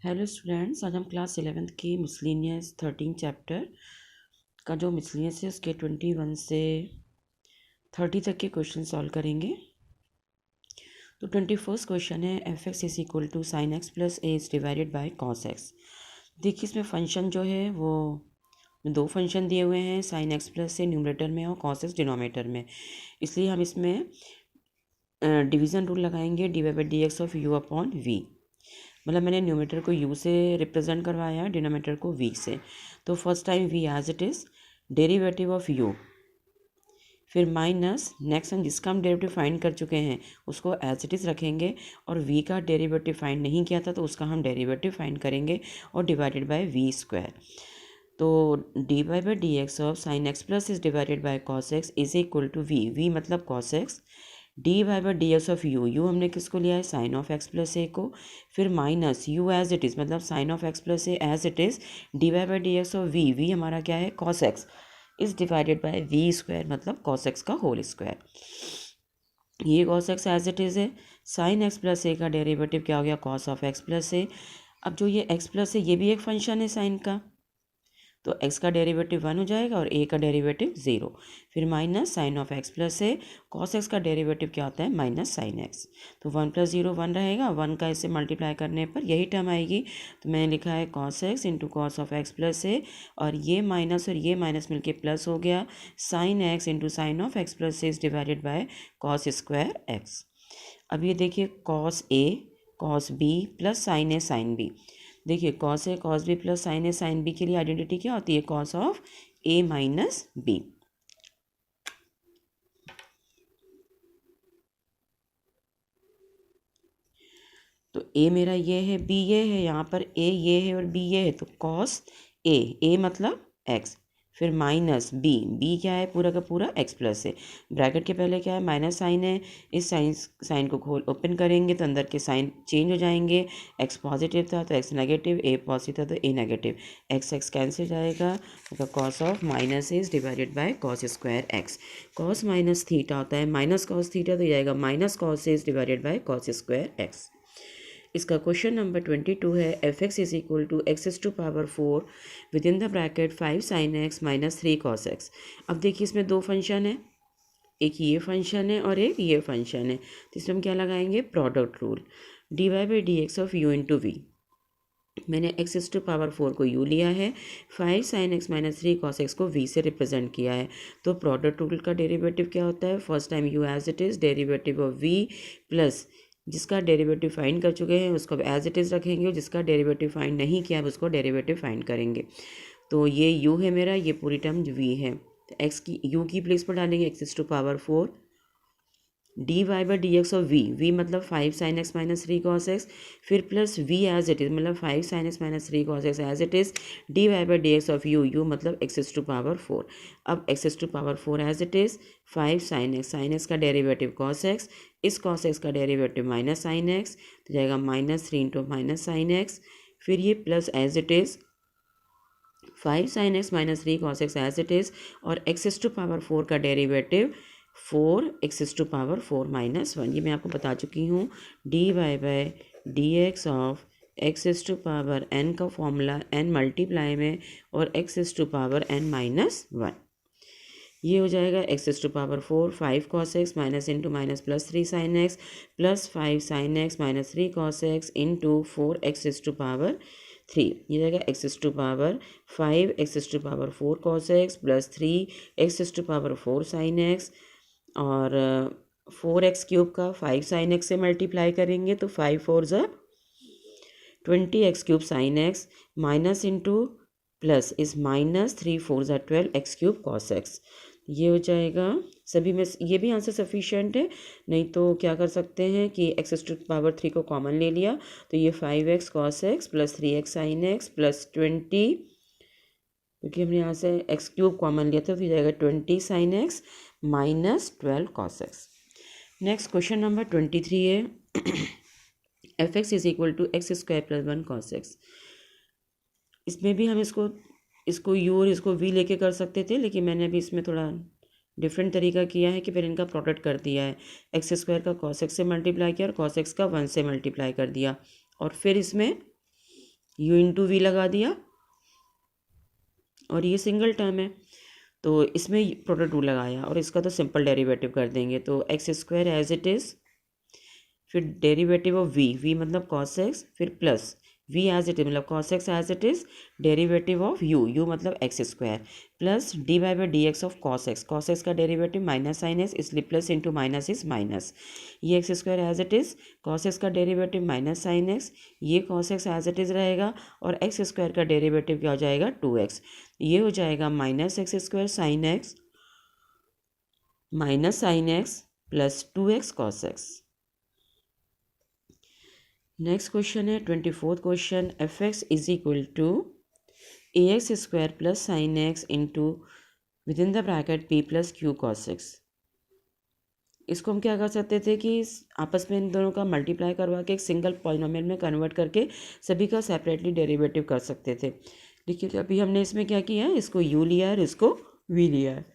Hello students, आज हम class 11th की मिसलिनियस 13 चैप्टर का जो मिसलिनियस है उसके 21 से 30 तक के क्वेश्चन सॉल्व करेंगे। तो 21st क्वेश्चन है f x is equal to sine x plus a is divided by cos x. देखिए इसमें फंक्शन जो है वो दो फंक्शन दिए हुए हैं, sine x plus a numerator में और कॉस एक्स डिनोमिनेटर में, इसलिए हम इसमें डिवीज़न रूल लगाएंगे d y by d x of u upon v. मतलब मैंने न्यूमरेटर को u से रिप्रेजेंट करवाया, डिनोमिनेटर को v से। तो first time v as it is derivative of u, फिर माइनस नेक्स्ट हम जिसका हम डेरिवेटिव फाइंड कर चुके हैं उसको एज इट इज़ रखेंगे, और v का डेरिवेटिव फाइंड नहीं किया था तो उसका हम डेरिवेटिव फाइंड करेंगे और डिवाइडेड बाय v स्क्वायर। तो d y by d x of sine x plus is divided by cos x is equal to v मतलब cos x, d y by d x of u हमने किसको लिया है, sine of x plus a को, फिर minus u as it is मतलब sine of x plus a as it is, d y by d x of v हमारा क्या है, cos x is divided by v square मतलब cos x का whole square. ये cos x as it is है, sine x plus a का derivative क्या हो गया, cos of x plus a. अब जो ये एक्स प्लस है ये भी एक फंक्शन है साइन का, तो x का डेरिवेटिव 1 हो जाएगा और a का डेरिवेटिव 0, फिर minus sine of x plus a, cos x का डेरिवेटिव क्या होता है, माइनस साइन x। तो 1 प्लस 0 1 रहेगा, 1 का इसे मल्टीप्लाई करने पर यही टर्म आएगी। तो मैंने लिखा है cos x into cos of x plus a, और ये माइनस मिलके प्लस हो गया, sine x into sine of x plus a is divided by cos square x। अब ये देखिए cos a cos b plus sine a sine b. देखिए cos a cos b plus sine a sine b के लिए identity क्या होती है, cos of a minus b. तो ए मेरा ये है, बी ये है, यहाँ पर ए ये है और बी ये है, तो कॉस ए मतलब एक्स, फिर माइनस बी क्या है, पूरा का पूरा एक्स प्लस है, ब्रैकेट के पहले क्या है, माइनस साइन है, इस साइन को खोल ओपन करेंगे तो अंदर के साइन चेंज हो जाएंगे, एक्स पॉजिटिव था तो एक्स नेगेटिव, ए पॉजिटिव था तो ए नेगेटिव, एक्स कैंसिल जाएगा, तो cos of minus is divided by cos square x. Cos minus theta होता है माइनस कॉस थीटा, तो जाएगा minus cos is divided by cos square x. इसका क्वेश्चन नंबर 22 है f x is equal to x to power 4 within the bracket 5 sine x minus 3 cos x. अब देखिए इसमें दो फंक्शन है, एक ये फंक्शन है और एक ये फंक्शन है, तो इसमें हम क्या लगाएंगे, product rule, d y by d x of u into v. मैंने एक्स टू पावर 4 को u लिया है, 5 sine x minus 3 cos x को v से रिप्रेजेंट किया है। तो प्रोडक्ट रूल का डेरिवेटिव क्या होता है, first time u as it is derivative of v plus जिसका डेरिवेटिव फाइंड कर चुके हैं उसको एज इट इज़ रखेंगे, और जिसका डेरिवेटिव फाइंड नहीं किया है उसको डेरिवेटिव फाइंड करेंगे। तो ये u है मेरा, ये पूरी टर्म v है, तो x की u की प्लेस पर डालेंगे x to power 4 d y by d x of v मतलब 5 sine x minus 3 cos x, फिर plus v as it is मतलब 5 sine x minus 3 cos x as it is, d y by d x of u मतलब x to power 4। अब x to power 4 as it is 5 sine x का derivative cos x, इस cos x का derivative minus sine x, तो जाएगा minus 3 into minus sine x, फिर ये plus as it is 5 sine x minus 3 cos x as it is, और x to power 4 का derivative 4 x to power 4 minus 1, ये मैं आपको बता चुकी हूँ। D y by d x of x to power n का फॉर्मूला n मल्टीप्लाई में और x to power n minus 1, ये हो जाएगा x to power 4 5 cos x minus into minus plus 3 sine x plus 5 sine x minus 3 cos x into 4 x to power 3, ये जाएगा x to power 5 x to power 4 cos x plus 3 x to power 4 sine x, और 4x cube का 5 sine x से multiply करेंगे तो 5 4 ज़ा 20x cube sign x minus into plus इस minus 3 4 ज़ा 12x क्यूब कॉस एक्स, ये हो जाएगा। सभी में ये भी आंसर सफिशिएंट है, नहीं तो क्या कर सकते हैं कि एक्स टू पावर 3 को कॉमन ले लिया, तो ये 5x cos x plus 3x sign x plus 20, क्योंकि हमने यहाँ से एक्स क्यूब कॉमन लिया था तो ये जाएगा 20 sine x minus 12 cos x. Next question number 23 है f x is equal to x square plus 1 cos x. इसमें भी हम इसको यू और इसको वी लेके कर सकते थे, लेकिन मैंने अभी इसमें थोड़ा डिफरेंट तरीका किया है कि फिर इनका प्रोडक्ट कर दिया है, एक्स स्क्वायर का कॉस एक्स से मल्टीप्लाई किया और कॉस एक्स का 1 से मल्टीप्लाई कर दिया, और फिर इसमें u इंटू वी लगा दिया और ये सिंगल टर्म है तो इसमें प्रोडक्ट रूल लगाया और इसका तो सिंपल डेरिवेटिव कर देंगे तो x square as it is, फिर डेरिवेटिव ऑफ वी मतलब कॉस एक्स, फिर plus v as it is मतलब cos x as it is, derivative of u मतलब x square, plus d y by d x of cos x का derivative minus sine x इसलिए plus into minus is minus, ये x square as it is, cos x का derivative minus sine x, ये cos x as it is रहेगा और x square का derivative क्या हो जाएगा 2x, ये हो जाएगा minus x square sine x minus sine x plus 2x cos x. Next question है 24th question, f x is equal to a x square plus sine x into within the bracket p plus q cos x. इसको हम क्या कर सकते थे कि आपस में इन दोनों का मल्टीप्लाई करवा के एक सिंगल पॉलिनोमियल में कन्वर्ट करके सभी का सेपरेटली डेरिवेटिव कर सकते थे, लेकिन अभी हमने इसमें क्या किया है, इसको u लिया है और इसको v लिया है।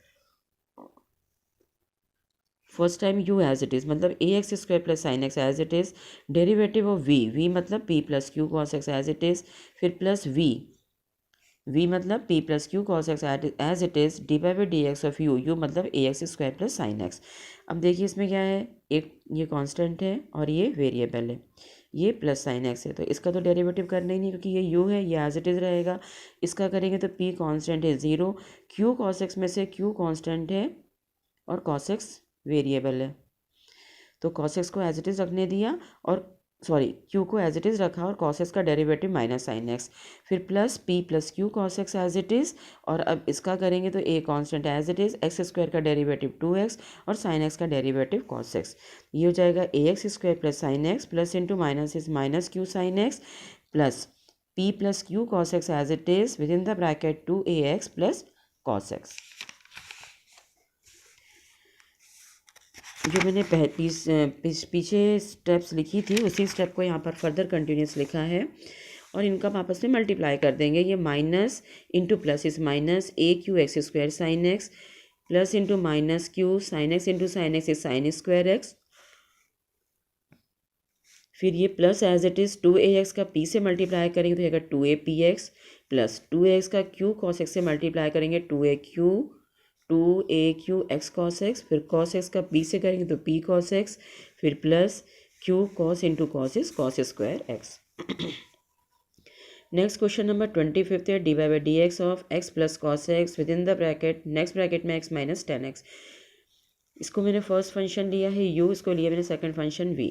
First time u as it is मतलब a x square plus sine x as it is, derivative of v मतलब p plus q cos x as it is, फिर प्लस v मतलब p plus q cos x as it is, d by by d x of u मतलब a x square plus sine x. अब देखिए इसमें क्या है, एक ये कांस्टेंट है और ये वेरिएबल है, ये प्लस साइन एक्स है तो इसका तो डेरिवेटिव करना ही नहीं क्योंकि ये u है, ये एज इट इज़ रहेगा। इसका करेंगे तो p कांस्टेंट है 0, q कॉस एक्स में से q कांस्टेंट है और कॉस एक्स वेरिएबल है तो कॉस एक्स को एज इट इज़ रखने दिया और क्यू को एज इट इज़ रखा और कॉस एक्स का डेरिवेटिव माइनस साइन एक्स, फिर plus p plus q cos x as it is और अब इसका करेंगे तो a constant as it is, x square का डेरिवेटिव 2x और साइन एक्स का डेरिवेटिव कॉस एक्स, ये हो जाएगा a x square plus sine x plus into minus is minus q sine x plus p plus q cos x as it is with in the bracket 2ax plus cos x. जो मैंने पीछे steps लिखी थी उसी step को यहाँ पर further continuous लिखा है और इनका आपस में मल्टीप्लाई कर देंगे, ये माइनस इंटू प्लस इस minus A Q x square sine x plus into minus q sine x into sine x is sine square x, फिर ये plus as it is 2ax का p से मल्टीप्लाई करेंगे तो जाएगा 2apx प्लस 2ax का q cos x से multiply करेंगे 2a q x cos x, फिर cos x का p से करेंगे तो p cos x, फिर plus q cos into cos is cos square x। Next question number 25 है, d y by d x of x plus cos x within the bracket next bracket में x minus 10x। इसको मैंने first function लिया है u, इसको लिया मैंने second function v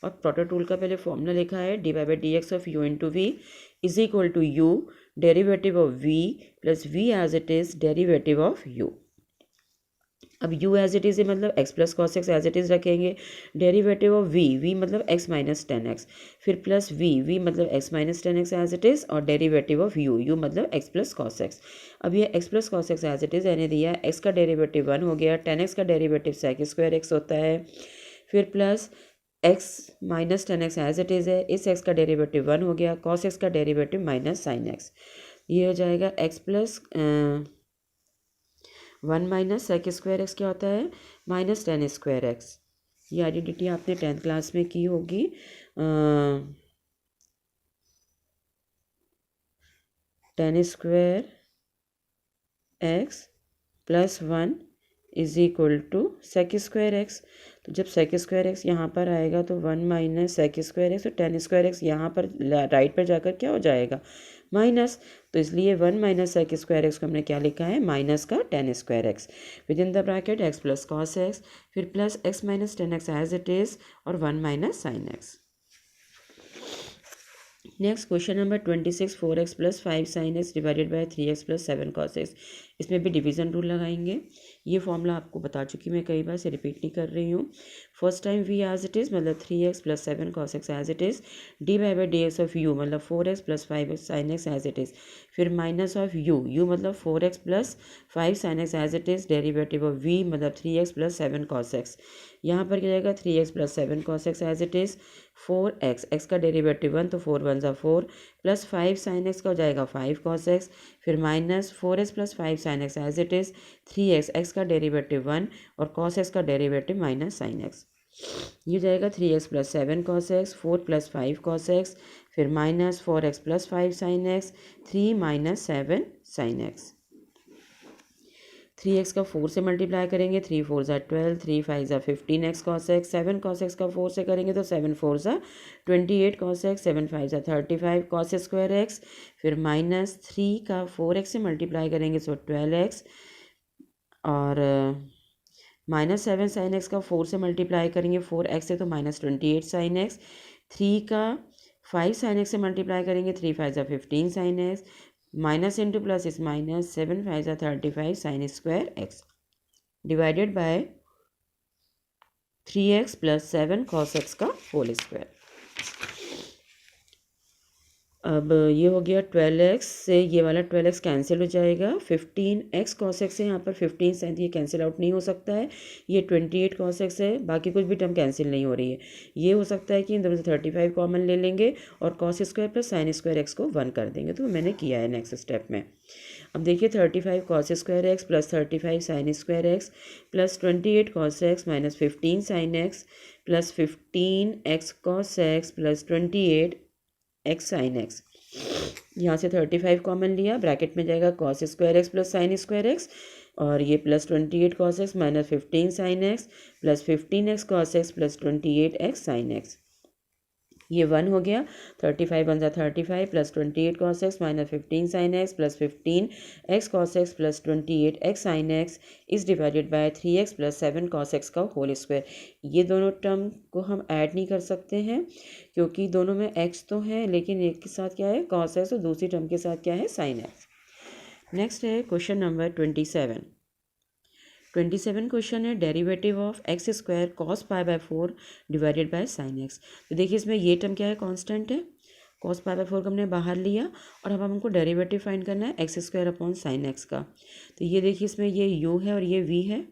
और प्रोडक्ट रूल का पहले फॉर्मूला लिखा है d y by d x of u into v is equal to u derivative of v plus v as it is derivative of u। अब u as it is मतलब x plus cos x as it is रखेंगे, derivative of v मतलब x minus 10x, फिर plus v मतलब x minus 10x as it is और derivative of u मतलब x plus cos x. अब ये x plus cos x as it is रहने दिया, x का डेरिवेटिव 1 हो गया, 10x का डेरिवेटिव सेक स्क्वायर x होता है, फिर plus x minus 10x as it is है, इस x का डेरिवेटिव 1 हो गया, कॉस एक्स का डेरिवेटिव माइनस साइन एक्स, ये हो जाएगा x plus 1 minus sec square x क्या होता है माइनस 10 स्क्वायर एक्स। ये आइडेंटिटी आपने 10th क्लास में की होगी। 10 square x plus 1 is equal to sec square x, तो जब सेक स्क्वायर एक्स यहाँ पर आएगा तो 1 माइनस सेक स्क्वायर एक्स और 10 स्क्वायर एक्स यहाँ पर राइट पर जाकर क्या हो जाएगा माइनस, तो इसलिए 1 माइनस सेक स्क्वायर एक्स को हमने क्या लिखा है माइनस का 10 square x within the bracket x plus cos x, फिर plus x minus 10x as it is और 1 minus sine x. Next question number 26, 4x plus 5 sine x divided by 3x plus 7 cos x. इसमें भी division rule लगाएंगे, ये formula आपको बता चुकी मैं कई बार से रिपीट नहीं कर रही हूँ। First time v as it is मतलब 3x plus 7 cos x as it is, d by by d x of u मतलब 4x plus 5 sine x as it is, फिर माइनस ऑफ u मतलब 4x plus 5 sine x as it is, derivative of v मतलब 3x plus 7 cos x, यहाँ पर क्या जाएगा 3x plus 7 cos x as it is, 4x x का derivative 1 तो 4 1 ज़ा 4 प्लस 5 साइन एक्स का हो जाएगा 5 कॉस एक्स, फिर minus 4x plus 5 sine x as it is, 3x x का डेरिवेटिव 1 और कॉस एक्स का डेरिवेटिव माइनस साइन एक्स। ये जाएगा 3x plus 7 cos x, 4 plus 5 cos x, फिर minus 4x plus 5 sine x, 3 minus 7 sine x. 3x का 4 से multiply करेंगे, 3 4 ज़ा 12, 3 5 ज़ा 15x cos x, 7 cos x का 4 से करेंगे तो 7 4 ज़ा 28 कॉस एक्स, 7 5 ज़ा 35 कॉस स्क्वायर एक्स, फिर माइनस 3 का 4x से मल्टीप्लाई करेंगे तो 12x, और माइनस 7 साइन एक्स का 4 से मल्टीप्लाई करेंगे 4x से तो माइनस 28 साइन एक्स, 3 का 5 साइन एक्स से मल्टीप्लाई करेंगे, 3 5 ज़ा 15 sine x, minus into plus इस माइनस, 7 5 ज़ा 35 sign square x, divided by 3x plus 7 cos x का होल स्क्वायर। अब ये हो गया 12x से ये वाला 12x कैंसिल हो जाएगा, 15x कॉस एक्स है, यहाँ पर 15 साइन ये कैंसिल आउट नहीं हो सकता है, ये 28 कॉस एक्स है, बाकी कुछ भी टर्म कैंसिल नहीं हो रही है। ये हो सकता है कि इन दोनों से 35 कॉमन ले लेंगे और cos square plus sign square x को 1 कर देंगे, तो मैंने किया है नेक्स्ट स्टेप में। अब देखिए 35 cos square x plus 35 sign square x plus 28 cos x minus 15 sine x plus 15x cos x plus 28x sine x. यहाँ से 35 कॉमन लिया, ब्रैकेट में जाएगा cos square x plus sign square x, और ये plus 28 cos x minus 15 sine x plus 15x cos x plus 28x sine x. ये 1 हो गया, 35 बन जा 35 plus 28 cos x minus 15 sine x plus 15x cos x plus 28x sine x इस divided by 3x plus 7 cos x का whole square. ये दोनों term को हम ऐड नहीं कर सकते हैं क्योंकि दोनों में x तो है, लेकिन एक के साथ क्या है कॉस एक्स और दूसरी टर्म के साथ क्या है साइन एक्स। नेक्स्ट है क्वेश्चन नंबर 27। 27 क्वेश्चन है derivative of x square cos pi by 4 divided by sine x. तो देखिए इसमें ये टर्म क्या है कांस्टेंट है, कॉस पाई बाय 4 को हमने बाहर लिया और अब हमको डेरिवेटिव फाइंड करना है x square upon sine x का। तो ये देखिए इसमें ये u है और ये v है,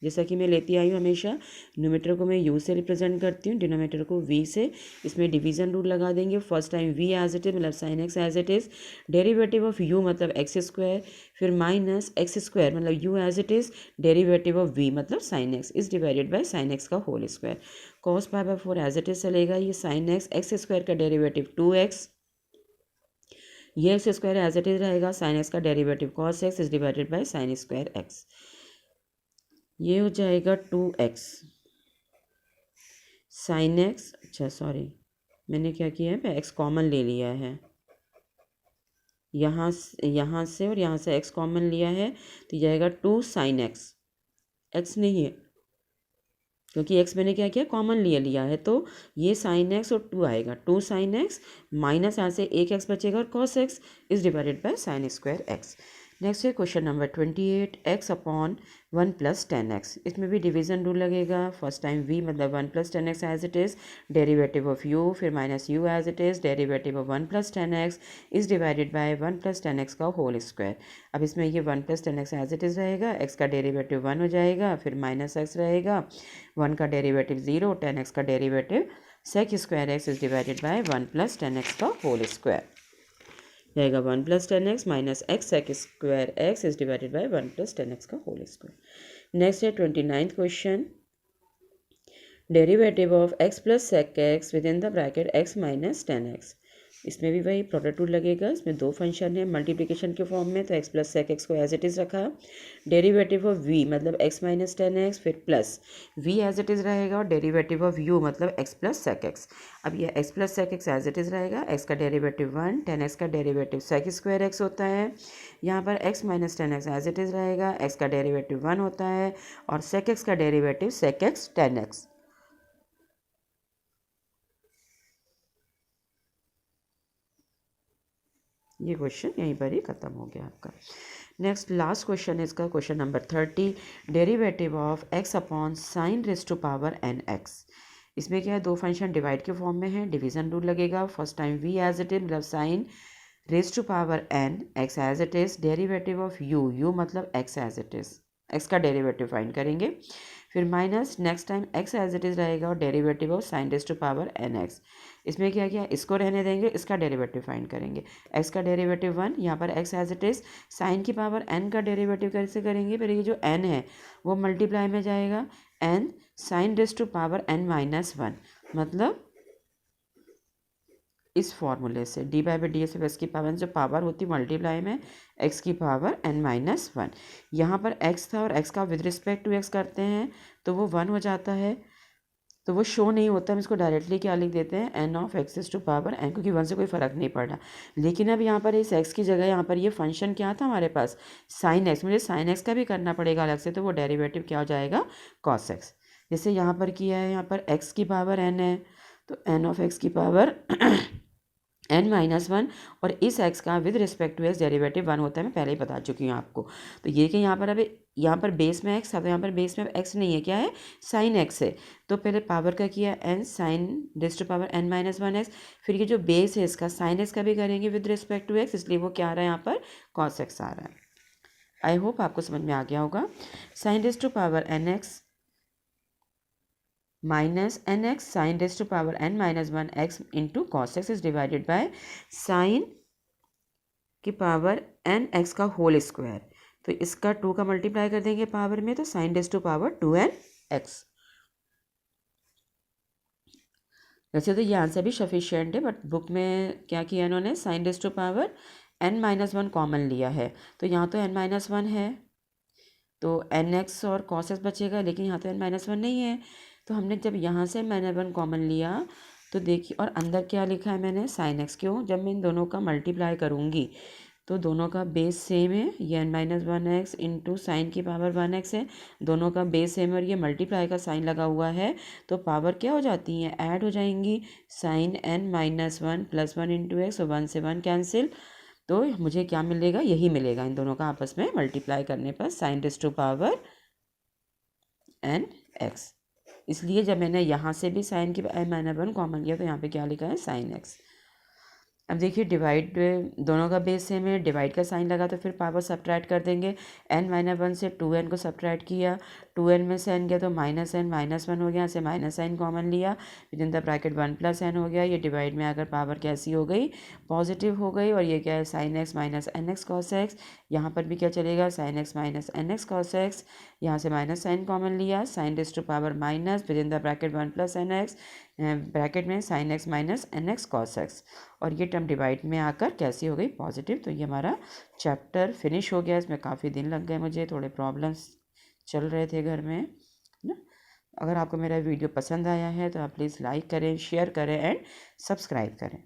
जैसा कि मैं लेती आई हूँ हमेशा। न्यूमरेटर को मैं u से रिप्रेजेंट करती हूँ, डिनोमिनेटर को v से। इसमें डिवीज़न रूल लगा देंगे, first time v as it is मतलब sine x as it is, derivative of u मतलब एक्स स्क्वायर, फिर माइनस एक्स स्क्वायर मतलब u as it is, derivative of v मतलब sine x is divided by sine x का whole square. Cos pi by 4 as it is चलेगा, ये sine x x square का derivative 2x, ये x square as it is रहेगा, sine x का derivative cos x is divided by sine square x. ये हो जाएगा 2x साइन एक्स, अच्छा सॉरी मैंने क्या किया है, मैं x कॉमन ले लिया है, यहाँ से और यहाँ से x कॉमन लिया है तो जाएगा 2 साइन एक्स, x नहीं है क्योंकि x मैंने क्या किया कॉमन लिया है, तो ये साइन एक्स और 2 आएगा, 2 साइन एक्स माइनस यहाँ से एक x बचेगा और cos x is divided by sine square x. Next है question number 28 x upon 1 plus 10x। इसमें भी डिवीज़न रूल लगेगा, फर्स्ट टाइम v मतलब 1 plus 10x as it is, derivative of u, फिर minus u as it is, derivative of 1 plus 10x is divided by 1 plus 10x का whole square. अब इसमें ये 1 plus 10x as it is रहेगा, x का derivative 1 हो जाएगा, फिर माइनस x रहेगा, 1 का डेरिवेटिव 0, 10x का derivative sec square x is divided by 1 plus 10x का होल स्क्वायर रहेगा, 1 plus 10x minus x sec square x is divided by 1 plus 10x का होल स्क्वायर। नेक्स्ट है 29th question, derivative of x plus sec x within the bracket x minus 10x। इसमें भी वही product rule लगेगा, इसमें दो function है multiplication के फॉर्म में, तो x प्लस सेक एक्स को एज इट इज़ रखा, डेरिवेटिव ऑफ v मतलब x माइनस 10x, फिर plus v as it is रहेगा और डेरिवेटिव ऑफ u मतलब x प्लस सेक एक्स। अब ये x plus sec x as it is रहेगा, x का डेरिवेटिव 1, 10x का डेरिवेटिव सेक स्क्वायर एक्स होता है, यहाँ पर x minus 10x as it is रहेगा, x का डेरिवेटिव 1 होता है और सेक एक्स का डेरिवेटिव सेक एक्स 10x। ये क्वेश्चन यहीं पर ही ख़त्म हो गया आपका। नेक्स्ट लास्ट क्वेश्चन है इसका, question number 30, derivative of x upon sine raise to power n x। इसमें क्या है दो फंक्शन डिवाइड के फॉर्म में है, डिवीज़न रूल लगेगा, first time v as it is मतलब sine raise to power n x as it is, derivative of u मतलब x as it is, x का डेरिवेटिव फाइंड करेंगे, फिर minus next time x as it is रहेगा और derivative of sine raise to power nx। इसमें क्या किया, इसको रहने देंगे, इसका डेरिवेटिव फाइंड करेंगे। x का डेरिवेटिव 1, यहाँ पर x as it is, sign की पावर n का डेरिवेटिव कैसे करेंगे, फिर ये जो n है वो मल्टीप्लाई में जाएगा, n sine raise to power n-1, मतलब इस फॉर्मूले से d/dx ऑफ x की पावर जो पावर होती है मल्टीप्लाई में x की पावर n-1। यहाँ पर x था और x का विद रिस्पेक्ट टू x करते हैं तो वो 1 हो जाता है, तो वो शो नहीं होता। हम इसको डायरेक्टली क्या लिख देते हैं, n of x to power n, क्योंकि 1 से कोई फ़र्क नहीं पड़ रहा। लेकिन अब यहाँ पर इस x की जगह यहाँ पर ये फंक्शन क्या था हमारे पास, साइन x, मुझे साइन x का भी करना पड़ेगा अलग से, तो वो डेरिवेटिव क्या हो जाएगा, cos x। जैसे यहाँ पर किया है, यहाँ पर x की पावर n है तो n ऑफ x की पावर n-1, और इस x का with respect to x derivative 1 होता है, मैं पहले ही बता चुकी हूँ आपको। तो ये कि यहाँ पर अभी यहाँ पर बेस में x था, तो यहाँ पर बेस में x नहीं है, क्या है, साइन x है। तो पहले पावर का किया n sine raise to power n-1x, फिर ये जो बेस है इसका साइन x का भी करेंगे विद रिस्पेक्ट टू x, इसलिए वो क्या आ रहा है यहाँ पर cos x आ रहा है। आई होप आपको समझ में आ गया होगा। Sine raise to power nx minus nx sin raised to power n-1x into cos x is divided by sin की पावर nx का होल स्क्वायर। तो इसका 2 का मल्टीप्लाई कर देंगे पावर में, तो sin raised to power 2nx। वैसे तो ये आंसर भी सफिशिएंट है, बट बुक में क्या किया इन्होंने, sin raised to power n-1 common लिया है, तो यहाँ तो n-1 है तो nx और cos x बचेगा, लेकिन यहाँ तो n-1 नहीं है, तो हमने जब यहाँ से n-1 कॉमन लिया तो देखिए, और अंदर क्या लिखा है मैंने, sin x। क्यों, जब मैं इन दोनों का मल्टीप्लाई करूँगी तो दोनों का बेस सेम है, ये n-1x इंटू साइन की पावर 1x है, दोनों का बेस सेम है और ये मल्टीप्लाई का साइन लगा हुआ है, तो पावर क्या हो जाती हैं, ऐड हो जाएंगी। Sign n-1 plus 1 into x, 1 से 1 कैंसिल, तो मुझे क्या मिलेगा, यही मिलेगा इन दोनों का आपस में मल्टीप्लाई करने पर, sine raise to power nx। इसलिए जब मैंने यहाँ से भी साइन की n-1 कॉमन लिया तो यहाँ पे क्या लिखा है, साइन x। अब देखिए डिवाइड, दोनों का बेस सेम है, डिवाइड का साइन लगा तो फिर पावर सब्ट्रैक्ट कर देंगे। n-1 से 2n को सब्ट्रैक्ट किया, 2n में से n गया तो -n-1 हो गया, यहाँ से माइनस साइन कॉमन लिया, with in the bracket 1 + n हो गया। ये डिवाइड में आकर पावर कैसी हो गई, पॉजिटिव हो गई, और ये क्या है, sin x minus nx cos x। यहाँ पर भी क्या चलेगा, sin x minus nx cos x, यहाँ से माइनस साइन कॉमन लिया, sine raise to power minus, within the bracket 1 + nx, bracket में sin x minus nx cos x, और ये टर्म डिवाइड में आकर कैसी हो गई, पॉजिटिव। तो ये हमारा चैप्टर फिनिश हो गया। इसमें काफ़ी दिन लग गए मुझे, थोड़े प्रॉब्लम्स चल रहे थे घर में ना। अगर आपको मेरा वीडियो पसंद आया है तो आप प्लीज़ लाइक करें, शेयर करें एंड सब्सक्राइब करें।